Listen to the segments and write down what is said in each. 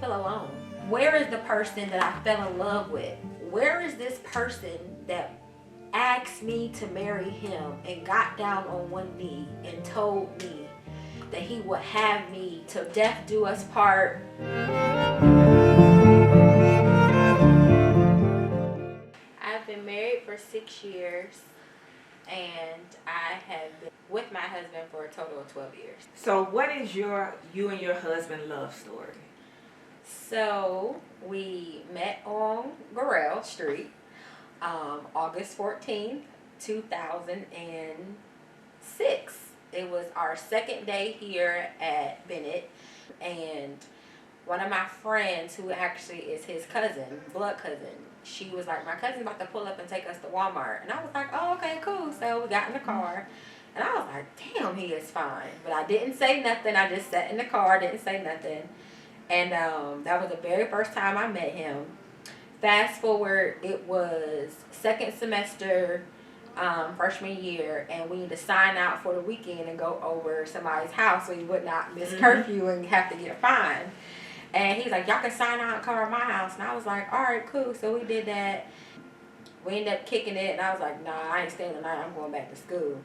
feel alone. Where is the person that I fell in love with? Where is this person that asked me to marry him and got down on one knee and told me that he would have me till death do us part? I've been married for 6 years, and I have been with my husband for a total of 12 years. So what is you and your husband love story? So we met on Burrell Street, August 14th, 2006. It was our second day here at Bennett, and one of my friends, who actually is his cousin, blood cousin, she was like, my cousin's about to pull up and take us to Walmart. And I was like, oh, okay, cool. So we got in the car, and I was like, damn, he is fine. But I didn't say nothing. I just sat in the car, didn't say nothing. And that was the very first time I met him. Fast forward, it was second semester, freshman year, and we need to sign out for the weekend and go over somebody's house so we would not miss curfew and have to get fined. And he's like, y'all can sign out and come to my house. And I was like, all right, cool. So we did that. We ended up kicking it, and I was like, nah, I ain't staying the night. I'm going back to school.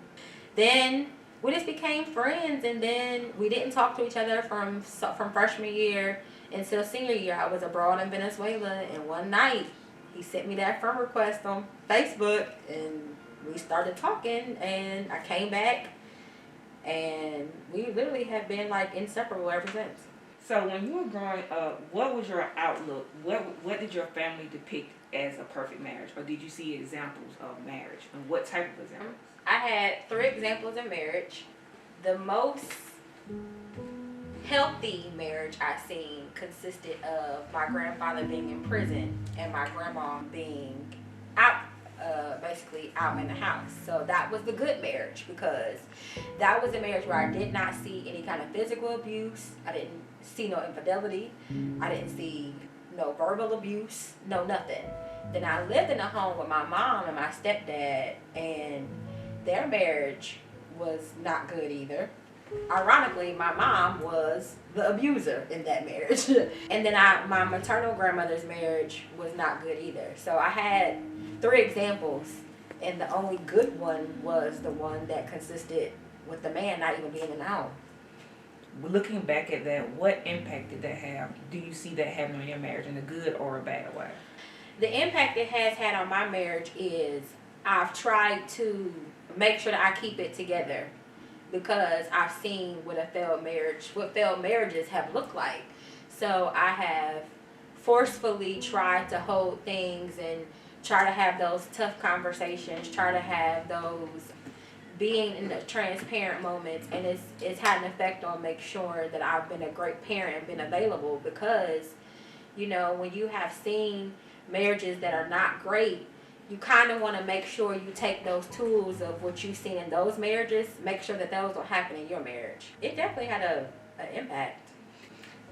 Then we just became friends, and then we didn't talk to each other from freshman year until senior year. I was abroad in Venezuela, and one night he sent me that friend request on Facebook, and we started talking, and I came back, and we literally have been like inseparable ever since. So when you were growing up, what was your outlook? What did your family depict as a perfect marriage? Or did you see examples of marriage? And what type of examples? I had 3 examples of marriage. The most healthy marriage I seen consisted of my grandfather being in prison and my grandma being out, basically out in the house. So that was the good marriage, because that was a marriage where I did not see any kind of physical abuse. I didn't see no infidelity. I didn't see no verbal abuse, no nothing. Then I lived in a home with my mom and my stepdad, and their marriage was not good either. Ironically, my mom was the abuser in that marriage. And then my maternal grandmother's marriage was not good either. So I had 3 examples, and the only good one was the one that consisted with the man not even being in the home. Looking back at that, what impact did that have? Do you see that having on your marriage in a good or a bad way? The impact it has had on my marriage is I've tried to make sure that I keep it together, because I've seen what failed marriages have looked like. So I have forcefully tried to hold things and try to have those tough conversations, try to have those being in the transparent moments, and it's had an effect on make sure that I've been a great parent and been available, because, you know, when you have seen marriages that are not great, you kind of want to make sure you take those tools of what you've seen in those marriages, make sure that those don't happen in your marriage. It definitely had an impact.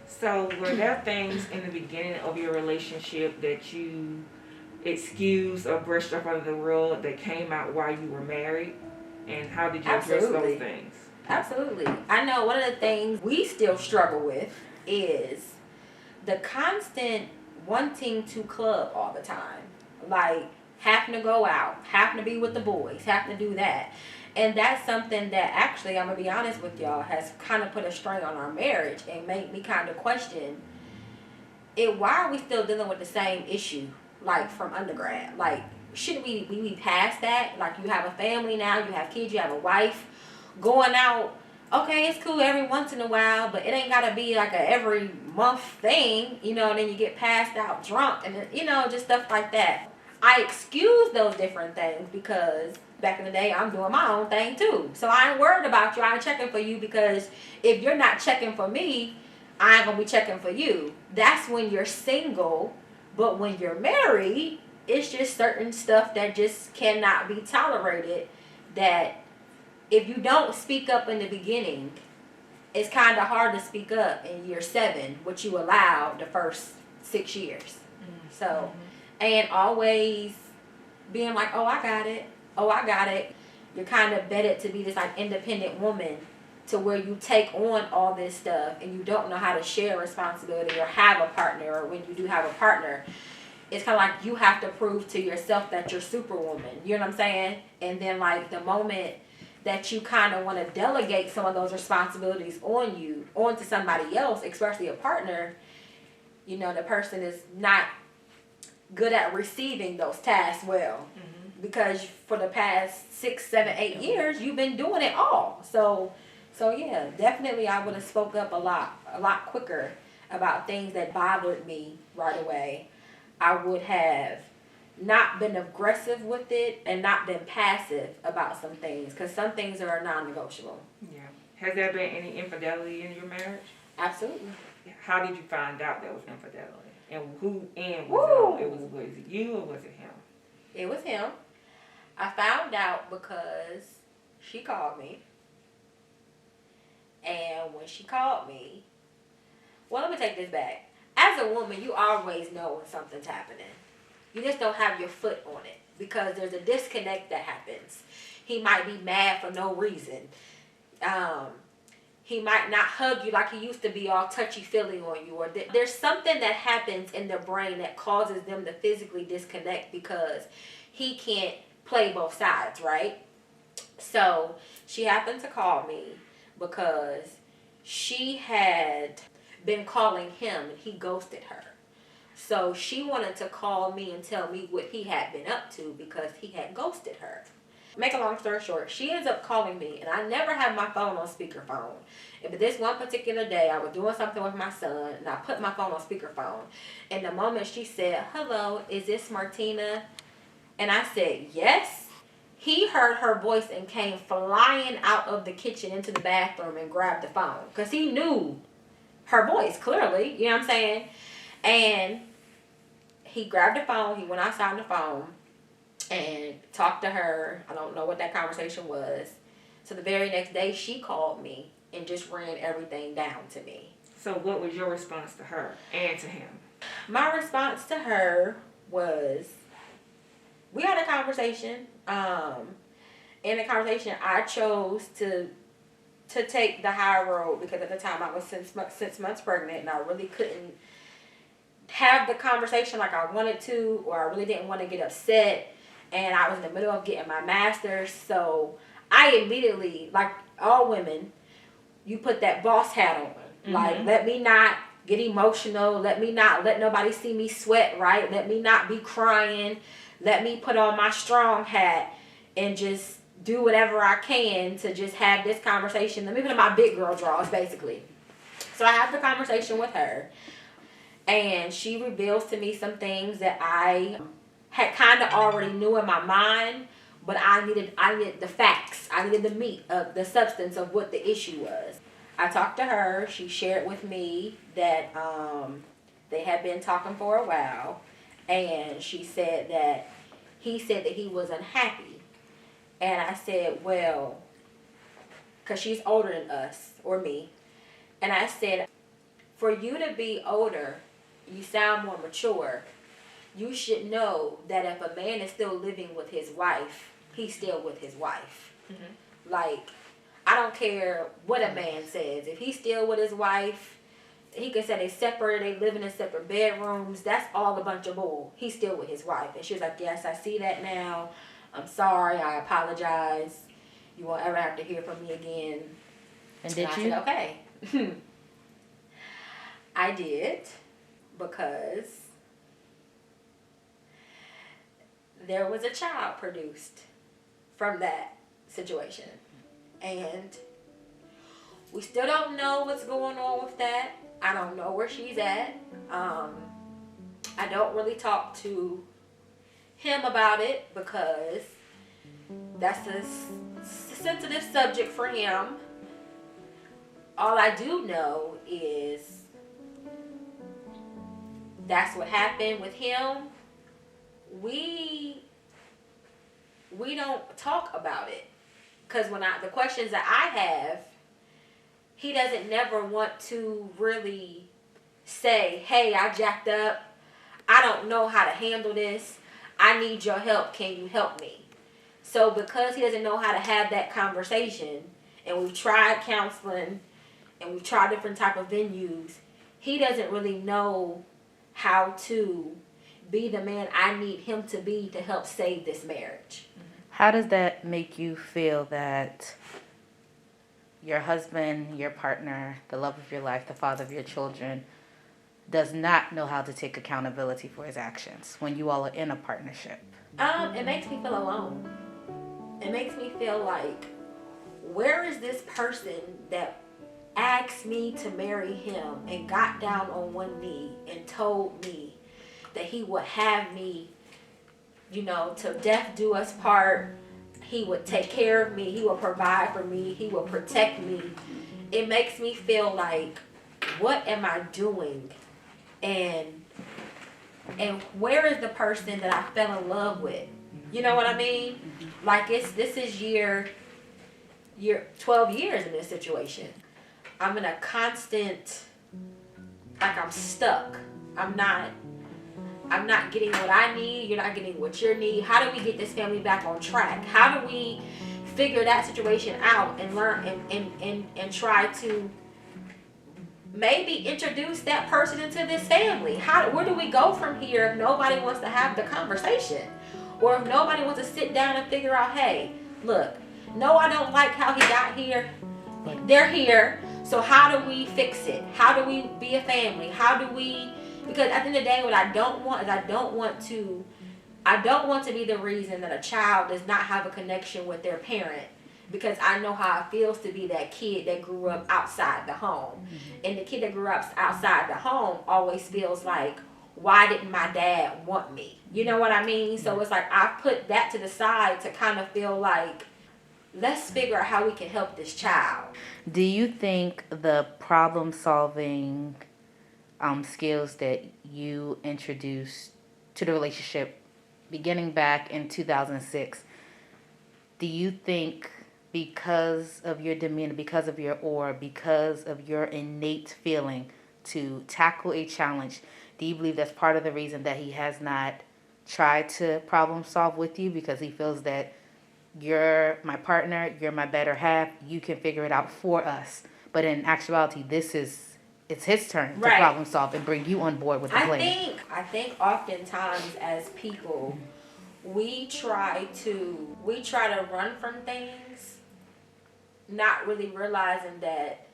So were there things in the beginning of your relationship that you excused or brushed up under the rug that came out while you were married? And how did you address those things? Absolutely. I know one of the things we still struggle with is the constant wanting to club all the time. Like, having to go out, having to be with the boys, having to do that. And that's something that actually, I'm going to be honest with y'all, has kind of put a strain on our marriage and made me kind of question why are we still dealing with the same issue, like, from undergrad? Like, shouldn't we be past that? Like, you have a family now, you have kids, you have a wife. Going out, okay, it's cool every once in a while, but it ain't got to be like a every month thing, you know, and then you get passed out drunk and, you know, just stuff like that. I excuse those different things because back in the day, I'm doing my own thing too. So I ain't worried about you. I ain't checking for you, because if you're not checking for me, I ain't going to be checking for you. That's when you're single. But when you're married, it's just certain stuff that just cannot be tolerated, that if you don't speak up in the beginning, it's kind of hard to speak up in year 7, which you allowed the first 6 years. Mm-hmm. So, and always being like, oh, I got it. Oh, I got it. You're kind of vetted to be this like independent woman to where you take on all this stuff and you don't know how to share responsibility or have a partner, or when you do have a partner, it's kind of like you have to prove to yourself that you're superwoman. You know what I'm saying? And then like the moment that you kind of want to delegate some of those responsibilities onto somebody else, especially a partner, you know, the person is not good at receiving those tasks well. Because for the past 6, 7, 8 years, you've been doing it all. So yeah, definitely I would have spoke up a lot quicker about things that bothered me right away. I would have not been aggressive with it and not been passive about some things, because some things are non-negotiable. Yeah. Has there been any infidelity in your marriage? Absolutely. How did you find out there was infidelity? And who and was it you or was it him? It was him. I found out because she called me. And when she called me, well, let me take this back. As a woman, you always know when something's happening. You just don't have your foot on it because there's a disconnect that happens. He might be mad for no reason. He might not hug you like he used to be, all touchy-feely on you. Or there's something that happens in their brain that causes them to physically disconnect because he can't play both sides, right? So she happened to call me because she had been calling him and he ghosted her. So she wanted to call me and tell me what he had been up to because he had ghosted her. Make a long story short, she ends up calling me, and I never have my phone on speakerphone. But this one particular day, I was doing something with my son, and I put my phone on speakerphone. And the moment she said, "Hello, is this Martina?" And I said, "Yes." He heard her voice and came flying out of the kitchen into the bathroom and grabbed the phone. Because he knew her voice, clearly. You know what I'm saying? And he grabbed the phone. He went outside on the phone and talked to her. I don't know what that conversation was. So the very next day, she called me and just ran everything down to me. So what was your response to her and to him? My response to her was, we had a conversation. In the conversation, I chose to take the high road because at the time I was 6 months pregnant and I really couldn't have the conversation like I wanted to, or I really didn't want to get upset. And I was in the middle of getting my master's, so I immediately, like all women, you put that boss hat on. Mm-hmm. Like, let me not get emotional. Let me not let nobody see me sweat, right? Let me not be crying. Let me put on my strong hat and just do whatever I can to just have this conversation. Let me put on my big girl draws, basically. So I have the conversation with her, and she reveals to me some things that I had kind of already knew in my mind, but I needed the facts. I needed the meat of the substance of what the issue was. I talked to her. She shared with me that they had been talking for a while, and she said that he said that he was unhappy. And I said, well, because she's older than us, or me, and I said, for you to be older, you sound more mature. You should know that if a man is still living with his wife, he's still with his wife. Mm-hmm. Like, I don't care what a man says. If he's still with his wife, he could say they separated, they live in separate bedrooms. That's all a bunch of bull. He's still with his wife. And she was like, yes, I see that now. I'm sorry. I apologize. You won't ever have to hear from me again. And did I you? said, okay. I did, because there was a child produced from that situation. And we still don't know what's going on with that. I don't know where she's at. I don't really talk to him about it because that's a sensitive subject for him. All I do know is that's what happened with him. We don't talk about it because the questions that I have, he doesn't never want to really say, hey, I jacked up. I don't know how to handle this. I need your help. Can you help me? So because he doesn't know how to have that conversation, and we've tried counseling and we've tried different type of venues, he doesn't really know how to be the man I need him to be to help save this marriage. How does that make you feel that your husband, your partner, the love of your life, the father of your children, does not know how to take accountability for his actions when you all are in a partnership? It makes me feel alone. It makes me feel like, where is this person that asked me to marry him and got down on one knee and told me that he would have me, till death do us part. He would take care of me. He would provide for me. He would protect me. It makes me feel like, what am I doing? And where is the person that I fell in love with? You know what I mean? Like, this is year 12 years in this situation. I'm in a constant, like, I'm stuck. I'm not getting what I need. You're not getting what you need. How do we get this family back on track? How do we figure that situation out and learn and try to maybe introduce that person into this family? Where do we go from here if nobody wants to have the conversation? Or if nobody wants to sit down and figure out, hey, look, no, I don't like how he got here. They're here. So how do we fix it? How do we be a family? Because at the end of the day, what I don't want is I don't want to be the reason that a child does not have a connection with their parent, because I know how it feels to be that kid that grew up outside the home. Mm-hmm. And the kid that grew up outside the home always feels like, why didn't my dad want me? You know what I mean? So it's like I put that to the side to kind of feel like, let's figure out how we can help this child. Do you think the problem-solving skills that you introduced to the relationship beginning back in 2006, do you think because of your demeanor, because of your innate feeling to tackle a challenge, do you believe that's part of the reason that he has not tried to problem solve with you, because he feels that you're my partner, you're my better half, you can figure it out for us? But in actuality, it's his turn to problem solve and bring you on board with the plan. I think oftentimes as people, we try to run from things, not really realizing that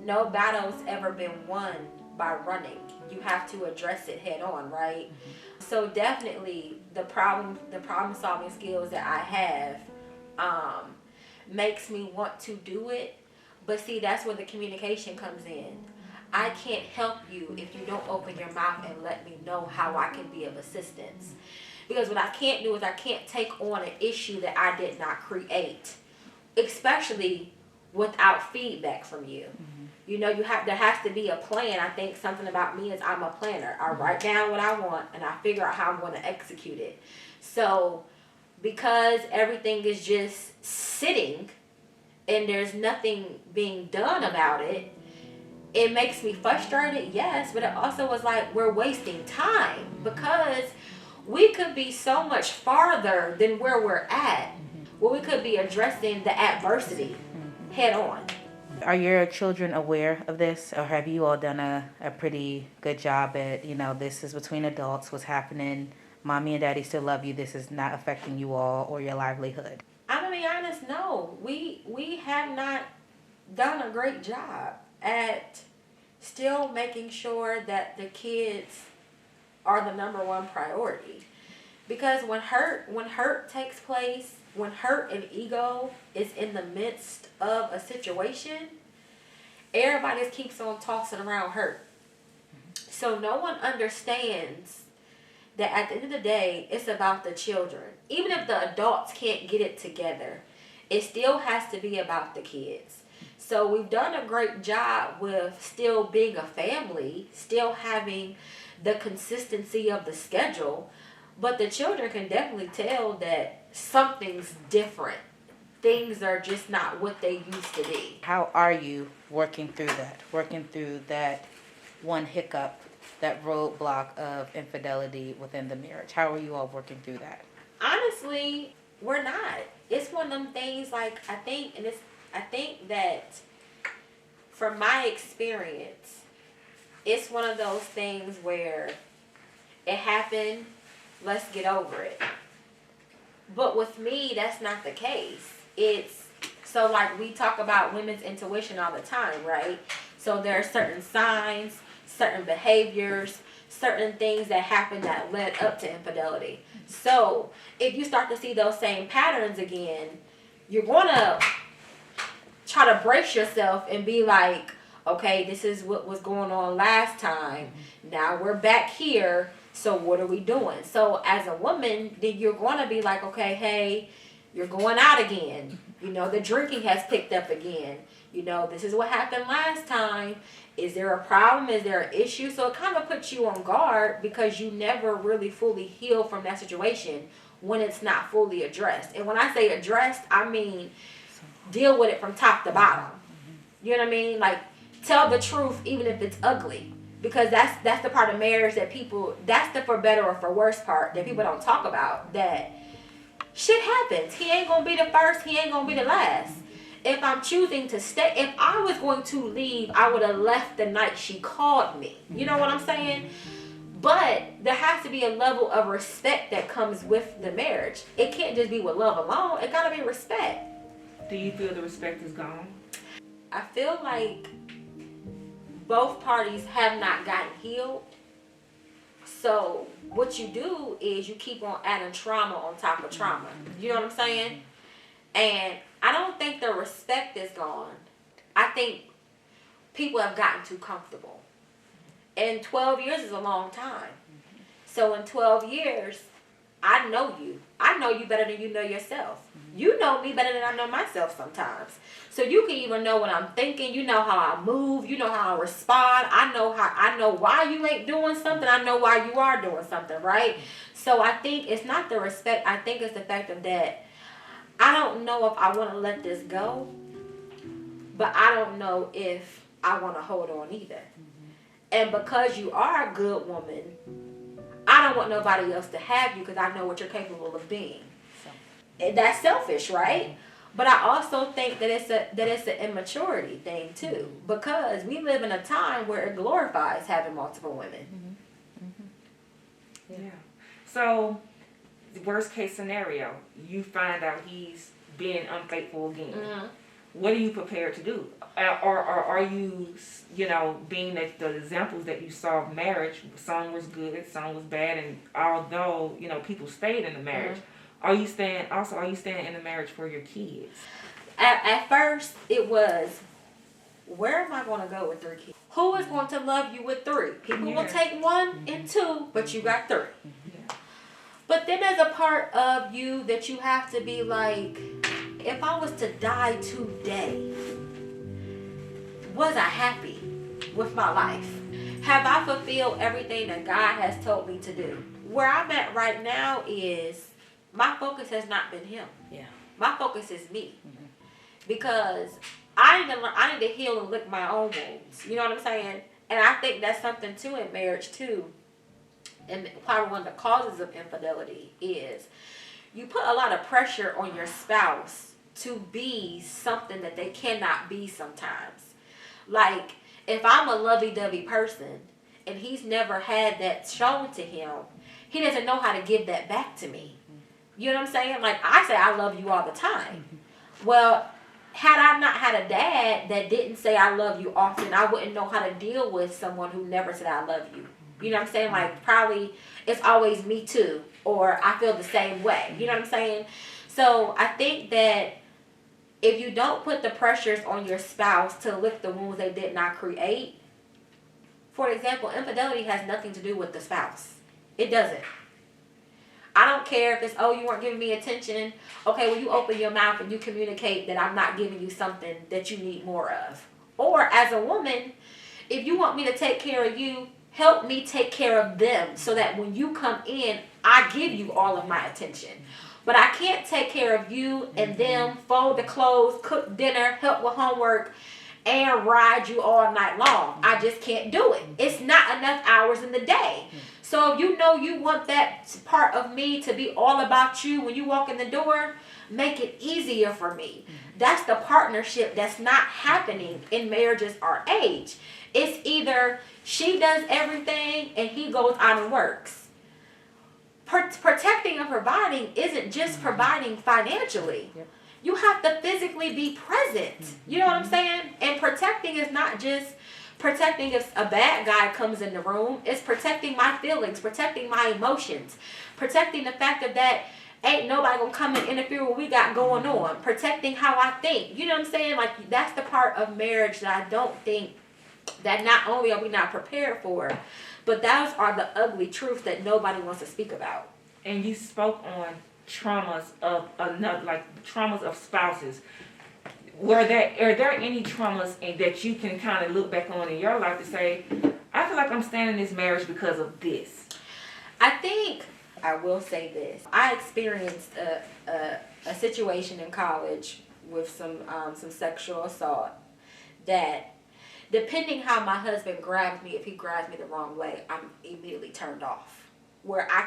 no battle's ever been won by running. You have to address it head on, right? Mm-hmm. So definitely the problem solving skills that I have makes me want to do it. But see, that's where the communication comes in. I can't help you if you don't open your mouth and let me know how I can be of assistance. Because what I can't do is I can't take on an issue that I did not create, especially without feedback from you. Mm-hmm. There has to be a plan. I think something about me is I'm a planner. I write down what I want and I figure out how I'm going to execute it. So because everything is just sitting and there's nothing being done about it, it makes me frustrated, yes, but it also was like we're wasting time, because we could be so much farther than where we're at, where we could be addressing the adversity head on. Are your children aware of this, or have you all done a pretty good job at, this is between adults, what's happening, mommy and daddy still love you, this is not affecting you all or your livelihood? I'm going to be honest, no. We have not done a great job at still making sure that the kids are the number one priority. Because when hurt takes place, when hurt and ego is in the midst of a situation, everybody just keeps on tossing around hurt. So no one understands that at the end of the day, it's about the children. Even if the adults can't get it together, it still has to be about the kids. So we've done a great job with still being a family, still having the consistency of the schedule, but the children can definitely tell that something's different. Things are just not what they used to be. How are you working through that one hiccup, that roadblock of infidelity within the marriage? How are you all working through that? Honestly, we're not. It's one of them things, like, I think, and I think that from my experience, it's one of those things where it happened, let's get over it. But with me, that's not the case. It's so like we talk about women's intuition all the time, right? So there are certain signs, certain behaviors, certain things that happen that led up to infidelity. So if you start to see those same patterns again, you're gonna try to brace yourself and be like, okay, this is what was going on last time. Now we're back here. So what are we doing? So as a woman, then you're going to be like, okay, hey, you're going out again. You know, the drinking has picked up again. You know, this is what happened last time. Is there a problem? Is there an issue? So it kind of puts you on guard because you never really fully heal from that situation when it's not fully addressed. And when I say addressed, I mean deal with it from top to bottom. You know what I mean? Like, tell the truth even if it's ugly. Because that's the part of marriage that people, that's the for better or for worse part that people don't talk about. That shit happens. He ain't going to be the first. He ain't going to be the last. If I'm choosing to stay, if I was going to leave, I would have left the night she called me. You know what I'm saying? But there has to be a level of respect that comes with the marriage. It can't just be with love alone. It got to be respect. Do you feel the respect is gone? I feel like both parties have not gotten healed. So what you do is you keep on adding trauma on top of trauma. You know what I'm saying? And I don't think the respect is gone. I think people have gotten too comfortable. And 12 years is a long time. So in 12 years, I know you. I know you better than you know yourself. You know me better than I know myself sometimes. So you can even know what I'm thinking. You know how I move. You know how I respond. I know why you ain't doing something. I know why you are doing something, right? So I think it's not the respect. I think it's the fact of that I don't know if I want to let this go, but I don't know if I want to hold on either. And because you are a good woman, I don't want nobody else to have you because I know what you're capable of being. And that's selfish, right? But I also think that it's an immaturity thing too, because we live in a time where it glorifies having multiple women. Yeah. So, the worst case scenario, you find out he's being unfaithful again. What are you prepared to do? Or are you, being that the examples that you saw of marriage, some was good, some was bad, and although, people stayed in the marriage, are you staying in the marriage for your kids? At first, it was, where am I going to go with 3 kids? Who is going to love you with 3? People will take 1 and 2, but you got 3. But then there's a part of you that you have to be like, if I was to die today, was I happy with my life? Have I fulfilled everything that God has told me to do? Where I'm at right now is, my focus has not been him. Yeah. My focus is me. Because I need to heal and lick my own wounds. You know what I'm saying? And I think that's something too in marriage too. And probably one of the causes of infidelity is you put a lot of pressure on your spouse to be something that they cannot be sometimes. Like, if I'm a lovey-dovey person and he's never had that shown to him, he doesn't know how to give that back to me. You know what I'm saying? Like, I say I love you all the time. Well, had I not had a dad that didn't say I love you often, I wouldn't know how to deal with someone who never said I love you. You know what I'm saying? Like, probably it's always me too, or I feel the same way. You know what I'm saying? So I think that if you don't put the pressures on your spouse to lick the wounds they did not create, for example, infidelity has nothing to do with the spouse. It doesn't. I don't care if it's, oh, you weren't giving me attention. Okay, well, you open your mouth and you communicate that I'm not giving you something that you need more of. Or as a woman, if you want me to take care of you, help me take care of them so that when you come in, I give you all of my attention. But I can't take care of you and them, fold the clothes, cook dinner, help with homework, and ride you all night long. I just can't do it. It's not enough hours in the day. So if you know you want that part of me to be all about you when you walk in the door, make it easier for me. That's the partnership that's not happening in marriages our age. It's either she does everything and he goes out and works. Protecting and providing isn't just providing financially. Yep. You have to physically be present. You know what I'm saying? And protecting is not just protecting if a bad guy comes in the room. It's protecting my feelings, protecting my emotions, protecting the fact of that ain't nobody gonna come and interfere with what we got going on, protecting how I think. You know what I'm saying? Like, that's the part of marriage that I don't think that not only are we not prepared for, but those are the ugly truths that nobody wants to speak about. And you spoke on traumas of another, like traumas of spouses. Are there any traumas that you can kind of look back on in your life to say, I feel like I'm staying in this marriage because of this? I think I will say this. I experienced a situation in college with some sexual assault that, depending how my husband grabs me, if he grabs me the wrong way, I'm immediately turned off. Where I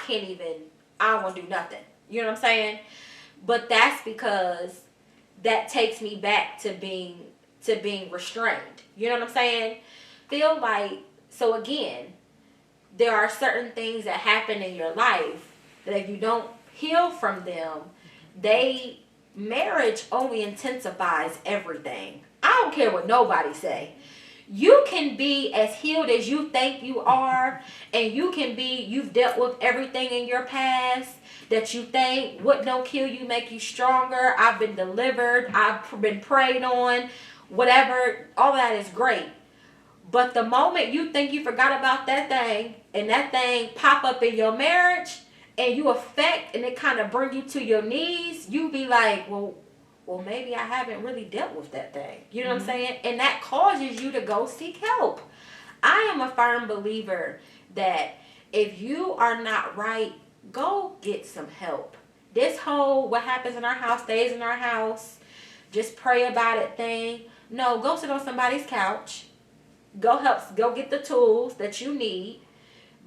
don't want to do nothing. You know what I'm saying? But that's because that takes me back to being restrained. You know what I'm saying? Feel like, so again, there are certain things that happen in your life that if you don't heal from them, marriage only intensifies everything. I don't care what nobody say. You can be as healed as you think you are, and you've dealt with everything in your past that you think what don't kill you make you stronger. I've been delivered. I've been prayed on. Whatever. All that is great. But the moment you think you forgot about that thing, and that thing pop up in your marriage, and you affect, and it kind of bring you to your knees, you be like, well, maybe I haven't really dealt with that thing. You know what I'm saying? And that causes you to go seek help. I am a firm believer that if you are not right, go get some help. This whole what happens in our house stays in our house, just pray about it thing. No, go sit on somebody's couch. Go get the tools that you need,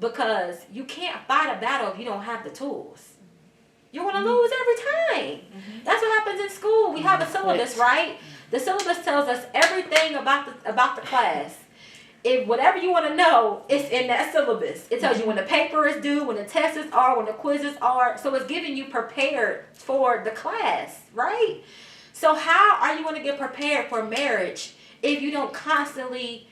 because you can't fight a battle if you don't have the tools. You're going to lose every time. That's what happens in school. We have a syllabus, right? The syllabus tells us everything about the class. If whatever you want to know, it's in that syllabus. It tells you when the paper is due, when the tests are, when the quizzes are. So it's getting you prepared for the class, right? So how are you going to get prepared for marriage if you don't constantly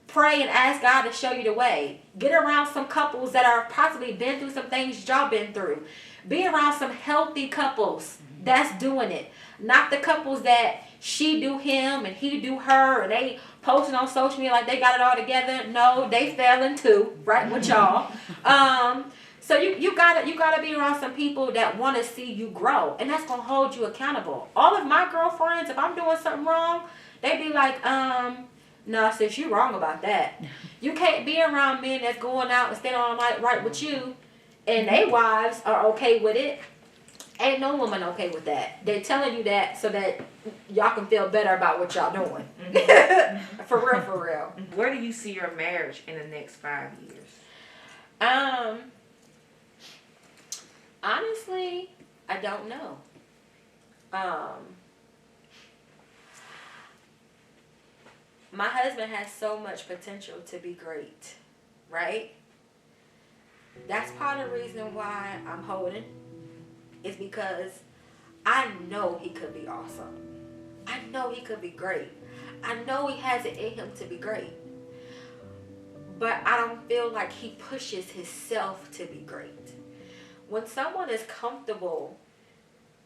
pray and ask God to show you the way? Get around some couples that are possibly been through some things y'all been through. Be around some healthy couples that's doing it. Not the couples that she do him and he do her and they posting on social media like they got it all together. No, they failing too, right, with y'all. So you gotta be around some people that want to see you grow, and that's gonna hold you accountable. All of my girlfriends, if I'm doing something wrong, they be like, no, sis, you wrong about that. You can't be around men that's going out and staying all night right with you, and they wives are okay with it. Ain't no woman okay with that. They telling you that so that y'all can feel better about what y'all doing. For real. Where do you see your marriage in the next 5 years? Honestly, I don't know. My husband has so much potential to be great, right? That's part of the reason why I'm holding. Is because I know he could be awesome. I know he could be great. I know he has it in him to be great. But I don't feel like he pushes himself to be great. When someone is comfortable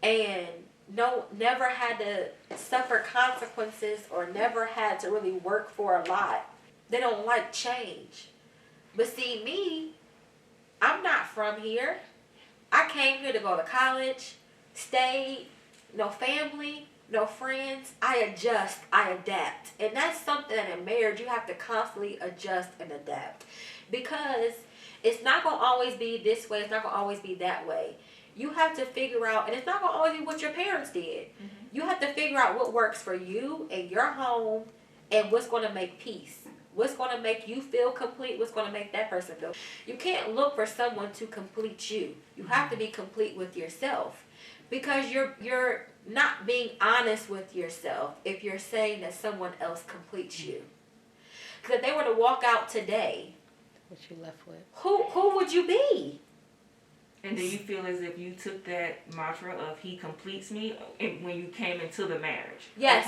and never had to suffer consequences or never had to really work for a lot, they don't like change. But see, me, I'm not from here. I came here to go to college, stayed, no family, no friends. I adjust, I adapt. And that's something that in marriage you have to constantly adjust and adapt. Because it's not going to always be this way, it's not going to always be that way. You have to figure out, and it's not going to always be what your parents did. You have to figure out what works for you and your home and what's going to make peace. What's going to make you feel complete? What's going to make that person feel? You can't look for someone to complete you. You have to be complete with yourself, because not being honest with yourself if you're saying that someone else completes you. Because if they were to walk out today, What you left with? who would you be? And do you feel as if you took that mantra of he completes me when you came into the marriage? Yes,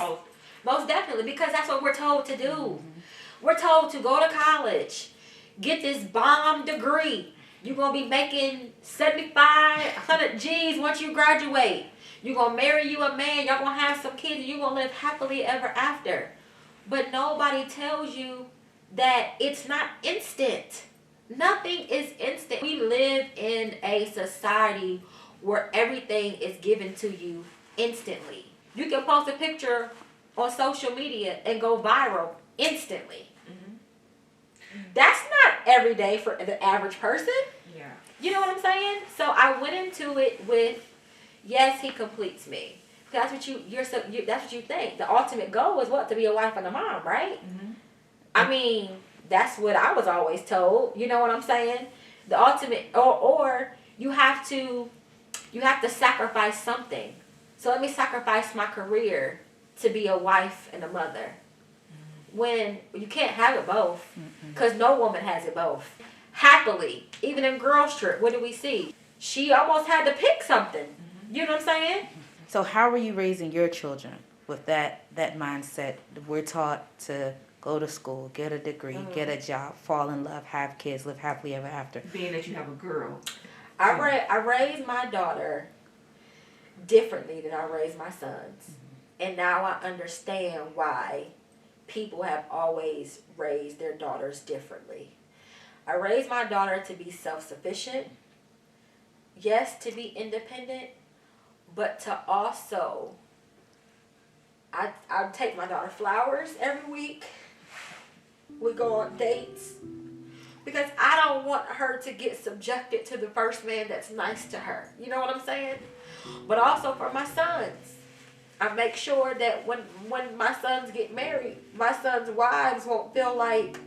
most definitely, because that's what we're told to do. Mm-hmm. We're told to go to college, get this bomb degree. You're going to be making 75, 100 G's once you graduate. You're going to marry you a man. Y'all going to have some kids. And you're going to live happily ever after. But nobody tells you that it's not instant. Nothing is instant. We live in a society where everything is given to you instantly. You can post a picture on social media and go viral instantly. Mm-hmm. That's not every day for the average person. Yeah. You know what I'm saying? So I went into it with, yes, he completes me. That's what that's what you think. The ultimate goal is what? To be a wife and a mom, right? Mm-hmm. I mean, that's what I was always told. You know what I'm saying? The ultimate, or you have to sacrifice something. So let me sacrifice my career to be a wife and a mother. Mm-hmm. When you can't have it both, because no woman has it both. Happily, even in Girls Trip, what do we see? She almost had to pick something. Mm-hmm. You know what I'm saying? So how are you raising your children with that mindset? We're taught to go to school, get a degree, get a job, fall in love, have kids, live happily ever after. Being that you have a girl. I raised my daughter differently than I raised my sons. Mm-hmm. And now I understand why people have always raised their daughters differently. I raised my daughter to be self-sufficient. Yes, to be independent. But to also, I take my daughter flowers every week. We go on dates. Because I don't want her to get subjected to the first man that's nice to her. You know what I'm saying? But also for my sons. I make sure that when my sons get married, my sons' wives won't feel like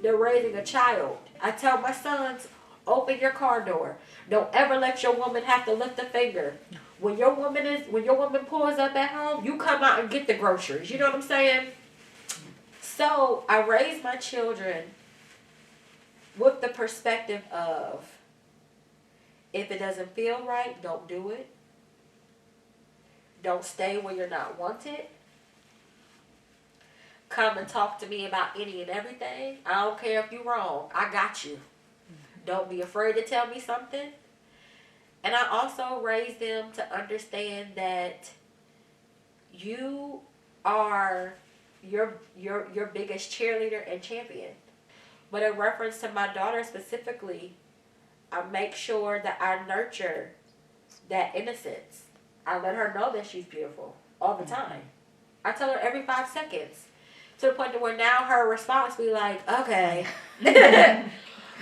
they're raising a child. I tell my sons, open your car door. Don't ever let your woman have to lift a finger. When your woman pulls up at home, you come out and get the groceries. You know what I'm saying? So I raise my children with the perspective of, if it doesn't feel right, don't do it. Don't stay where you're not wanted. Come and talk to me about any and everything. I don't care if you're wrong. I got you. Don't be afraid to tell me something. And I also raise them to understand that you are your biggest cheerleader and champion. But in reference to my daughter specifically, I make sure that I nurture that innocence. I let her know that she's beautiful all the time. I tell her every 5 seconds. To the point to where now her response be like, okay.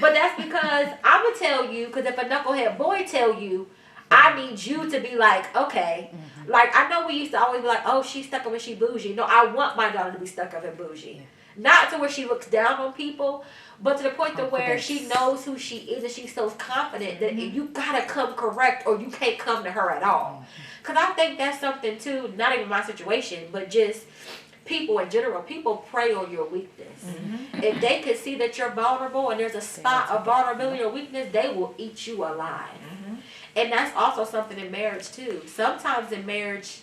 But that's because I'm going to tell you, because if a knucklehead boy tell you, I need you to be like, okay. Mm-hmm. Like, I know we used to always be like, oh, she's stuck up and she bougie. No, I want my daughter to be stuck up and bougie. Yeah. Not to where she looks down on people, but to the point to where she knows who she is and she's so confident that you got to come correct or you can't come to her at all. Because I think that's something, too, not even my situation, but just people in general. People prey on your weakness. Mm-hmm. If they can see that you're vulnerable and there's a spot of vulnerability or weakness, they will eat you alive. Mm-hmm. And that's also something in marriage, too. Sometimes in marriage,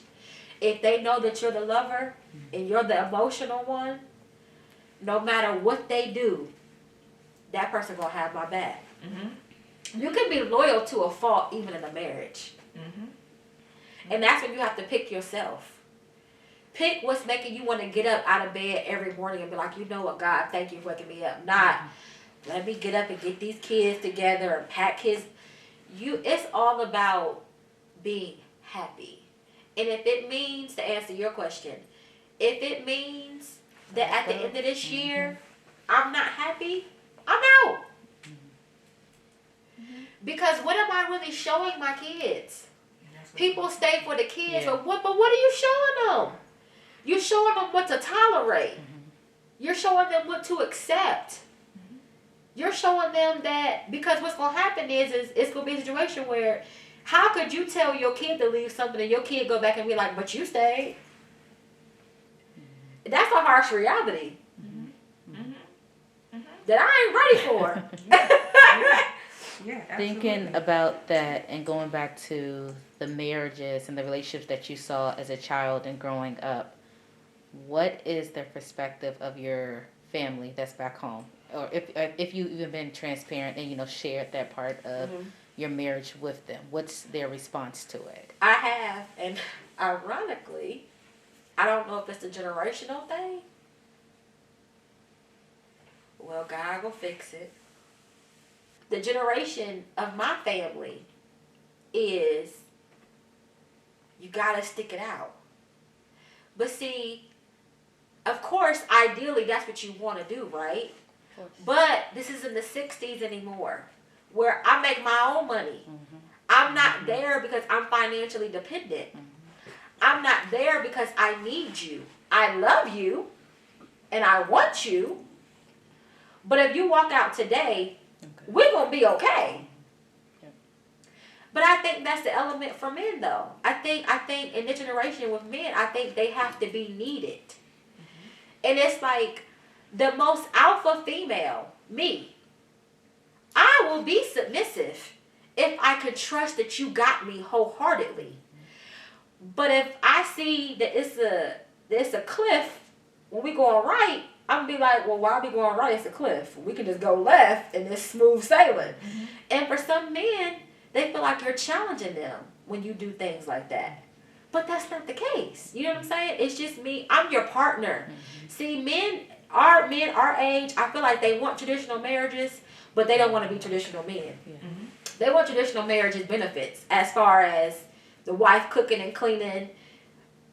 if they know that you're the lover and you're the emotional one, no matter what they do, that person going to have my back. Mm-hmm. You can be loyal to a fault even in a marriage. Mm-hmm. And that's when you have to pick yourself. Pick what's making you want to get up out of bed every morning and be like, you know what, God, thank you for waking me up. Not, let me get up and get these kids together and pack kids. It's all about being happy. And if it means, to answer your question, if it means that at the end of this year, I'm not happy, I'm out. Because what am I really showing my kids? People stay for the kids, but what are you showing them? You're showing them what to tolerate. You're showing them what to accept. You're showing them that, because what's going to happen is it's going to be a situation where How could you tell your kid to leave something and your kid go back and be like, but you stayed? That's a harsh reality that I ain't ready for. Yeah, Thinking about that and going back to the marriages and the relationships that you saw as a child and growing up, what is the perspective of your family that's back home? Or if you've even been transparent and, shared that part of your marriage with them, what's their response to it? I have, and ironically, I don't know if it's a generational thing. Well, God will fix it. The generation of my family is, you gotta stick it out. But see, of course, ideally, that's what you want to do, right? But this isn't the 60s anymore, where I make my own money. I'm not there because I'm financially dependent. I'm not there because I need you. I love you, and I want you. But if you walk out today, we're going to be okay. But I think that's the element for men, though. I think in this generation with men, I think they have to be needed. And it's like the most alpha female, me. I will be submissive if I could trust that you got me wholeheartedly. But if I see that it's a cliff, when we going right, I'm gonna be like, well, why are we going right? It's a cliff. We can just go left and it's smooth sailing. And for some men, they feel like you're challenging them when you do things like that. But that's not the case. You know what I'm saying? It's just me. I'm your partner. See, our age, I feel like they want traditional marriages, but they don't want to be traditional men. They want traditional marriages benefits as far as the wife cooking and cleaning,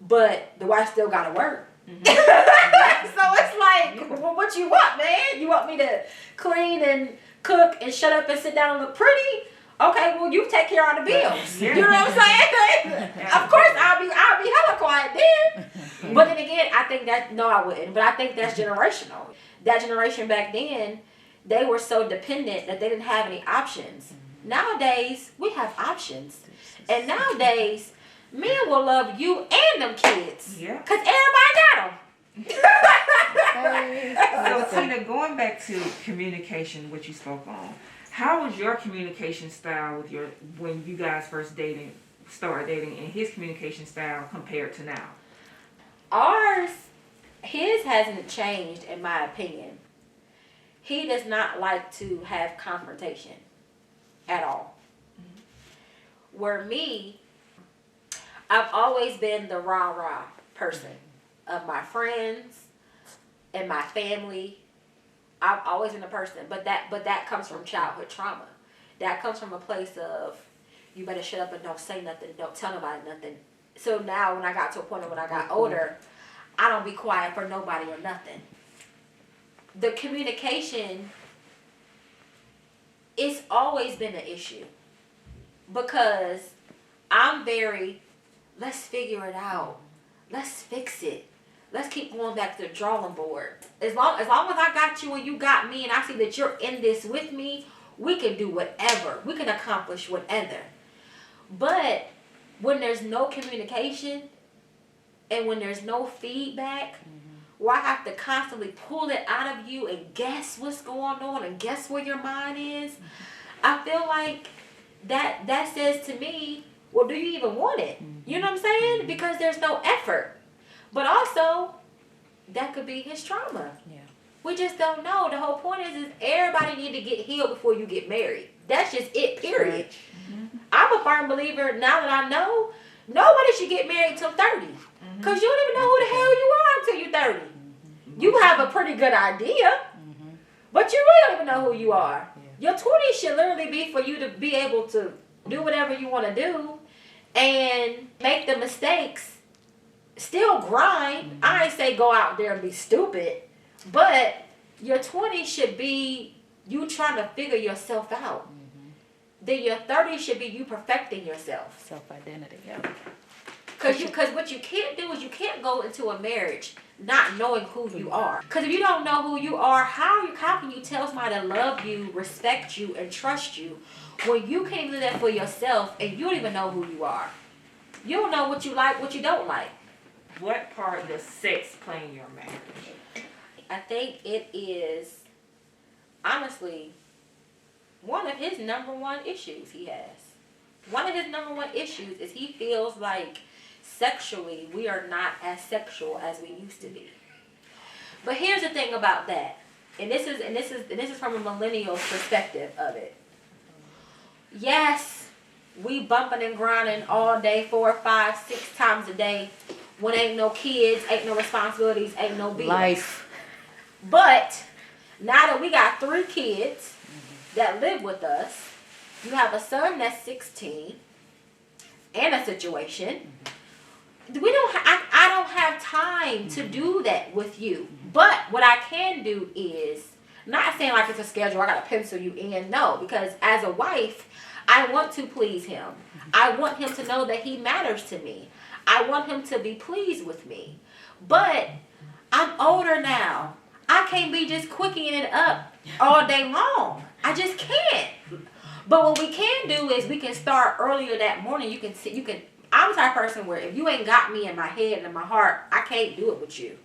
but the wife still got to work. So it's like, well, what you want, man? You want me to clean and cook and shut up and sit down and look pretty? Okay, well, you take care of the bills. You know what I'm saying? Of course, I'll be hella quiet then. But then again, I think that, no, I wouldn't. But I think that's generational. That generation back then, they were so dependent that they didn't have any options. Nowadays, we have options. And nowadays, men will love you and them kids. Yeah. Because everybody got them. So, Tina, going back to communication, which you spoke on, how was your communication style when you guys first started dating, and his communication style compared to now? His hasn't changed, in my opinion. He does not like to have confrontation at all. Where me, I've always been the rah-rah person of my friends and my family. I've always been a person, but that comes from childhood trauma. That comes from a place of, you better shut up and don't say nothing, don't tell nobody nothing. So now when I got to a point when I got older, I don't be quiet for nobody or nothing. The communication, it's always been an issue. Because I'm very, let's figure it out. Let's fix it. Let's keep going back to the drawing board. As long as I got you and you got me and I see that you're in this with me, we can do whatever. We can accomplish whatever. But when there's no communication and when there's no feedback, where I have to constantly pull it out of you and guess what's going on and guess where your mind is, I feel like that says to me, well, do you even want it? You know what I'm saying? Because there's no effort. But also, that could be his trauma. Yeah. We just don't know. The whole point is everybody need to get healed before you get married. That's just it, period. I'm a firm believer, now that I know, nobody should get married till 30. Because you don't even know who the hell you are until you're 30. You have a pretty good idea, but you really don't even know who you are. Your 20s should literally be for you to be able to do whatever you want to do and make the mistakes. Still grind. I ain't say go out there and be stupid, but your 20s should be you trying to figure yourself out. Then your 30s should be you perfecting yourself. Self-identity, yeah. Because what you can't do is you can't go into a marriage not knowing who you are. Because if you don't know who you are, how can you tell somebody to love you, respect you, and trust you when you can't do that for yourself and you don't even know who you are? You don't know what you like, what you don't like. What part does sex play in your marriage? I think it is, honestly, one of his number one issues he has. One of his number one issues is he feels like sexually we are not as sexual as we used to be. But here's the thing about that, and this is from a millennial's perspective of it. Yes, we bumping and grinding all day, 4, 5, 6 times a day, when ain't no kids, ain't no responsibilities, ain't no bills. Life. But now that we got 3 kids that live with us, you have a son that's 16 and a situation. I don't have time to do that with you. But what I can do is, not saying like it's a schedule, I gotta pencil you in. No, because as a wife, I want to please him. I want him to know that he matters to me. I want him to be pleased with me. But I'm older now. I can't be just quicking it up all day long. I just can't. But what we can do is we can start earlier that morning. I'm the type of person where if you ain't got me in my head and in my heart, I can't do it with you.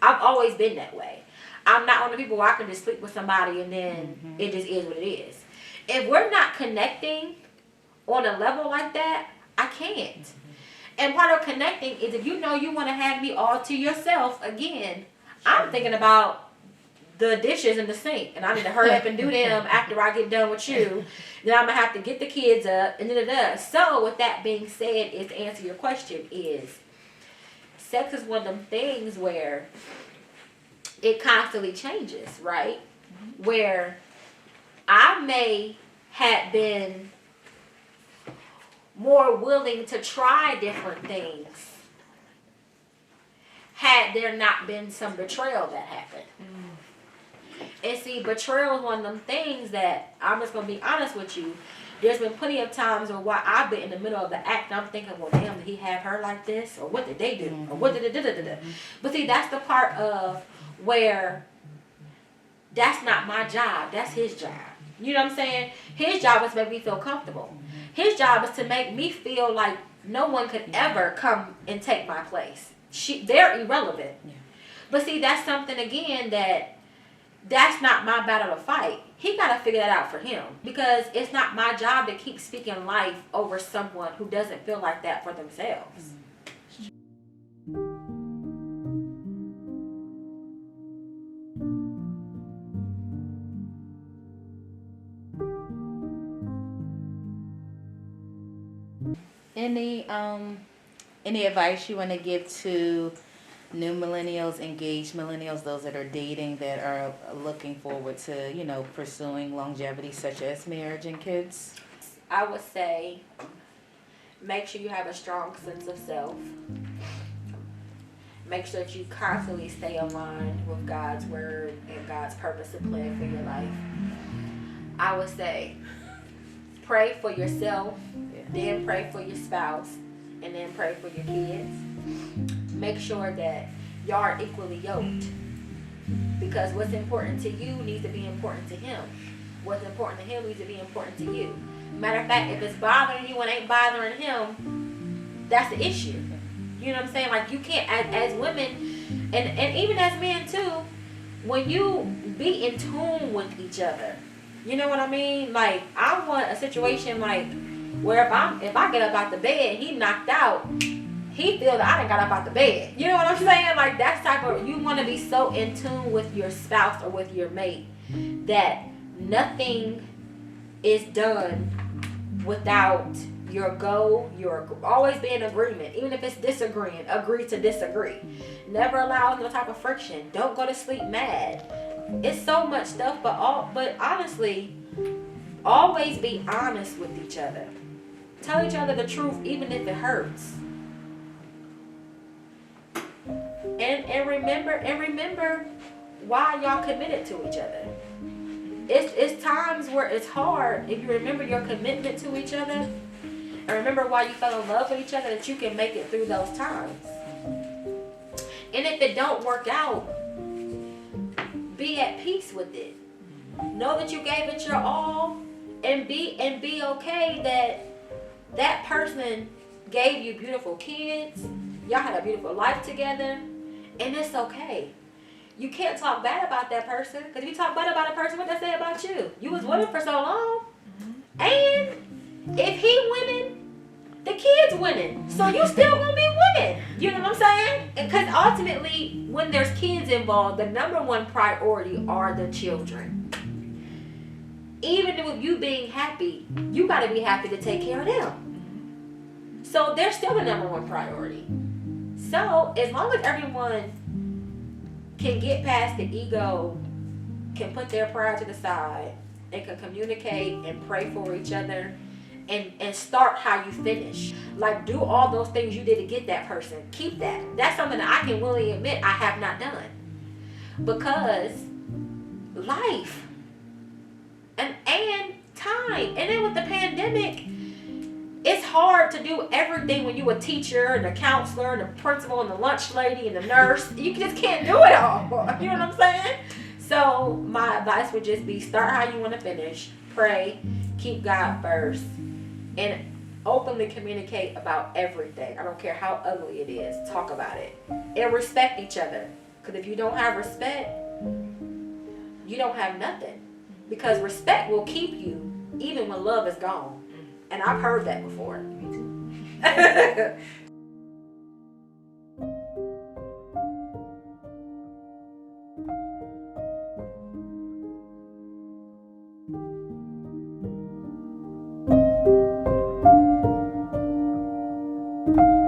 I've always been that way. I'm not one of the people where I can just sleep with somebody and then it just is what it is. If we're not connecting on a level like that, I can't. And part of connecting is if you know you want to have me all to yourself, again, I'm thinking about the dishes in the sink, and I need to hurry up and do them after I get done with you. Then I'm gonna have to get the kids up, and da-da-da. So with that being said, is to answer your question is, sex is one of them things where it constantly changes, right? Where I may have been more willing to try different things had there not been some betrayal that happened. And see, betrayal is one of them things that, I'm just going to be honest with you, there's been plenty of times where I've been in the middle of the act and I'm thinking, well, damn, did he have her like this? Or what did they do? Or what did it? But see, that's the part of where that's not my job. That's his job. You know what I'm saying? His job is to make me feel comfortable. His job is to make me feel like no one could ever come and take my place. They're irrelevant. Yeah. But see, that's something, again, that's not my battle to fight. He got to figure that out for him. Because it's not my job to keep speaking life over someone who doesn't feel like that for themselves. Any advice you want to give to new millennials, engaged millennials, those that are dating, that are looking forward to, pursuing longevity such as marriage and kids? I would say make sure you have a strong sense of self. Make sure that you constantly stay aligned with God's word and God's purpose and plan for your life. I would say pray for yourself, then pray for your spouse, and then pray for your kids. Make sure that y'all are equally yoked, because what's important to you needs to be important to him. What's important to him needs to be important to you. Matter of fact, if it's bothering you and ain't bothering him, that's the issue. You know what I'm saying? Like, you can't, as women, and even as men too, when you be in tune with each other, you know what I mean? Like, I want a situation like where if I get up out the bed, he knocked out, he feels that I didn't got up out the bed. You know what I'm saying? Like, that's type of, you want to be so in tune with your spouse or with your mate that nothing is done without your always be in agreement. Even if it's disagreeing, agree to disagree. Never allow no type of friction. Don't go to sleep mad. It's so much stuff, but honestly, always be honest with each other. Tell each other the truth, even if it hurts. And remember why y'all committed to each other. It's times where it's hard. If you remember your commitment to each other, and remember why you fell in love with each other, that you can make it through those times. And if it don't work out, be at peace with it. Know that you gave it your all, and be okay that that person gave you beautiful kids. Y'all had a beautiful life together, and it's okay. You can't talk bad about that person, because if you talk bad about a person, what they say about you? You was with him for so long, and if he winning, the kid's winning, so you still gonna be winning. You know what I'm saying? Because ultimately, when there's kids involved, the number one priority are the children. Even with you being happy, you gotta be happy to take care of them. So they're still the number one priority. So as long as everyone can get past the ego, can put their pride to the side, and can communicate and pray for each other, and start how you finish. Like, do all those things you did to get that person. Keep that. That's something that I can willingly admit I have not done. Because life and time. And then with the pandemic, it's hard to do everything when you a teacher and a counselor and a principal and the lunch lady and the nurse. You just can't do it all. You know what I'm saying? So my advice would just be, start how you want to finish. Pray. Keep God first. And openly communicate about everything. I don't care how ugly it is. Talk about it. And respect each other. Because if you don't have respect, you don't have nothing. Because respect will keep you even when love is gone. And I've heard that before. Me too. Thank you.